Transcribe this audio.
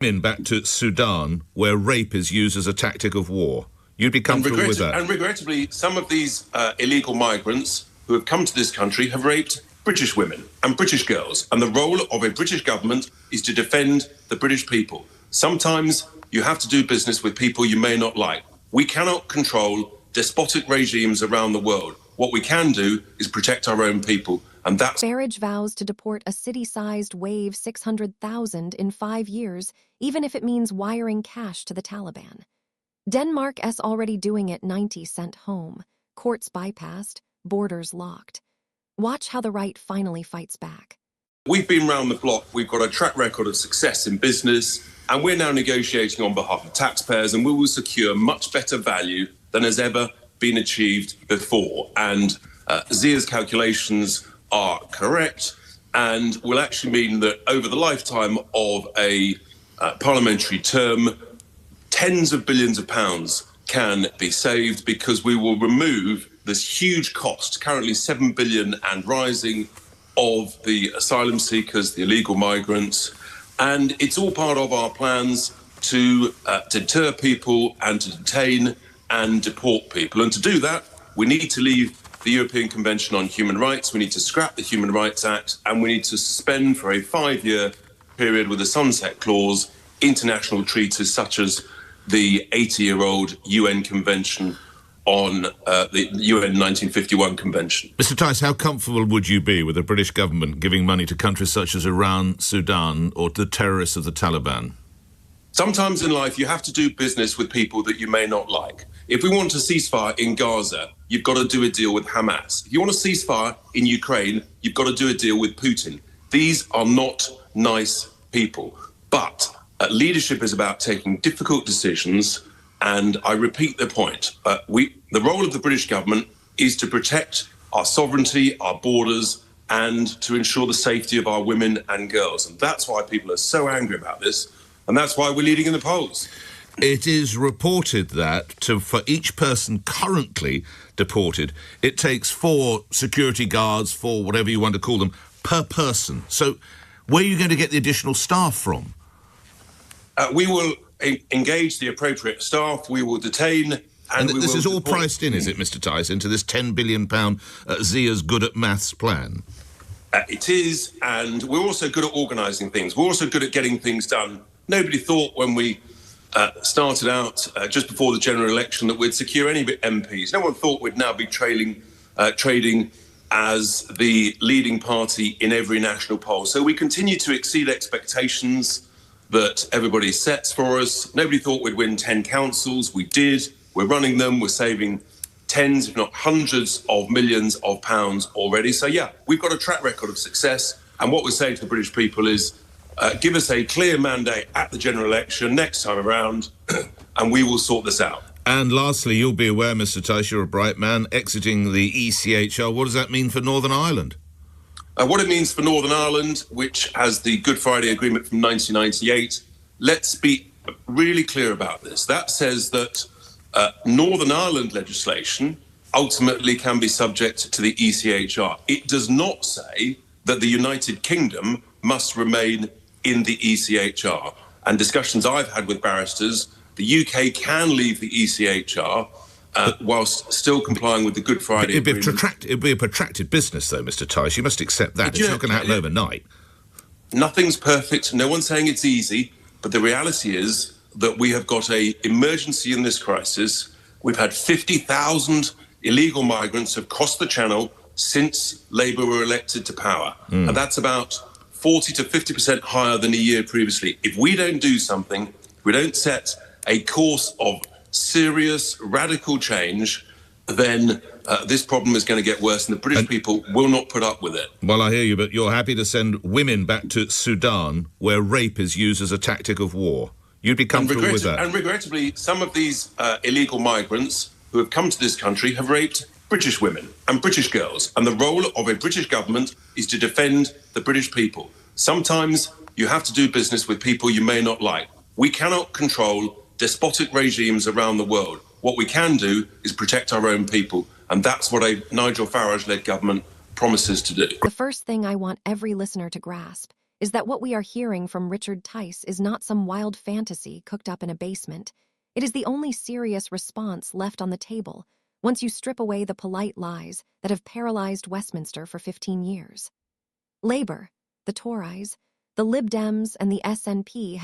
In back to Sudan, where rape is used as a tactic of war. You'd be comfortable with that? And regrettably, some of these illegal migrants who have come to this country have raped British women and British girls. And the role of a British government is to defend the British people. Sometimes you have to do business with people you may not like. We cannot control despotic regimes around the world. What we can do is protect our own people. And that's... Farage vows to deport a city-sized wave 600,000 in 5 years, even if it means wiring cash to the Taliban. Denmark is already doing it. 90 sent home, courts bypassed, borders locked. Watch how the right finally fights back. We've been round the block. We've got a track record of success in business, and we're now negotiating on behalf of taxpayers, and we will secure much better value than has ever been achieved before. And Zia's calculations are correct and will actually mean that over the lifetime of a parliamentary term, tens of billions of pounds can be saved because we will remove this huge cost, currently 7 billion and rising, of the asylum seekers, the illegal migrants. And it's all part of our plans to deter people and to detain and deport people. And to do that, we need to leave the European Convention on Human Rights, we need to scrap the Human Rights Act, and we need to suspend for a 5-year period with a sunset clause international treaties such as the 80-year-old UN Convention on the UN 1951 Convention. Mr. Tice, how comfortable would you be with the British government giving money to countries such as Iran, Sudan, or to the terrorists of the Taliban? Sometimes in life you have to do business with people that you may not like. If we want a ceasefire in Gaza, you've got to do a deal with Hamas. If you want a ceasefire in Ukraine, you've got to do a deal with Putin. These are not nice people. But leadership is about taking difficult decisions, and I repeat the point. The role of the British government is to protect our sovereignty, our borders, and to ensure the safety of our women and girls. And that's why people are so angry about this, and that's why we're leading in the polls. It is reported that for each person currently deported, it takes 4 security guards, 4 whatever you want to call them, per person. So where are you going to get the additional staff from? We will engage the appropriate staff, we will detain... And this is all priced in, is it, Mr. Tice, into this £10 billion Zia's good at maths plan? It is, and we're also good at organising things. We're also good at getting things done. Nobody thought when we started out just before the general election that we'd secure any MPs. No one thought we'd now be trading as the leading party in every national poll. So we continue to exceed expectations that everybody sets for us. Nobody thought we'd win 10 councils. We did. We're running them. We're saving tens, if not hundreds of millions of pounds already. So, yeah, we've got a track record of success. And what we're saying to the British people is give us a clear mandate at the general election next time around, and we will sort this out. And lastly, you'll be aware, Mr. Tice, you're a bright man, exiting the ECHR. What does that mean for Northern Ireland? What it means for Northern Ireland, which has the Good Friday Agreement from 1998, let's be really clear about this. That says that Northern Ireland legislation ultimately can be subject to the ECHR. It does not say that the United Kingdom must remain in the ECHR. And discussions I've had with barristers, the UK can leave the ECHR whilst still complying with the Good Friday Agreement. It'd be a protracted business, though, Mr. Tice. You must accept that. It's not going to happen overnight. Nothing's perfect. No one's saying it's easy. But the reality is that we have got an emergency in this crisis. We've had 50,000 illegal migrants have crossed the Channel since Labour were elected to power. And that's about 40 to 50% higher than a year previously. If we don't do something, if we don't set a course of serious, radical change, then this problem is going to get worse, and the British people will not put up with it. Well, I hear you, but you're happy to send women back to Sudan, where rape is used as a tactic of war. You'd be comfortable with that? And regrettably, some of these illegal migrants who have come to this country have raped British women and British girls. And the role of a British government is to defend the British people. Sometimes you have to do business with people you may not like. We cannot control despotic regimes around the world. What we can do is protect our own people. And that's what a Nigel Farage-led government promises to do. The first thing I want every listener to grasp is that what we are hearing from Richard Tice is not some wild fantasy cooked up in a basement. It is the only serious response left on the table once you strip away the polite lies that have paralyzed Westminster for 15 years. Labour, the Tories, the Lib Dems, and the SNP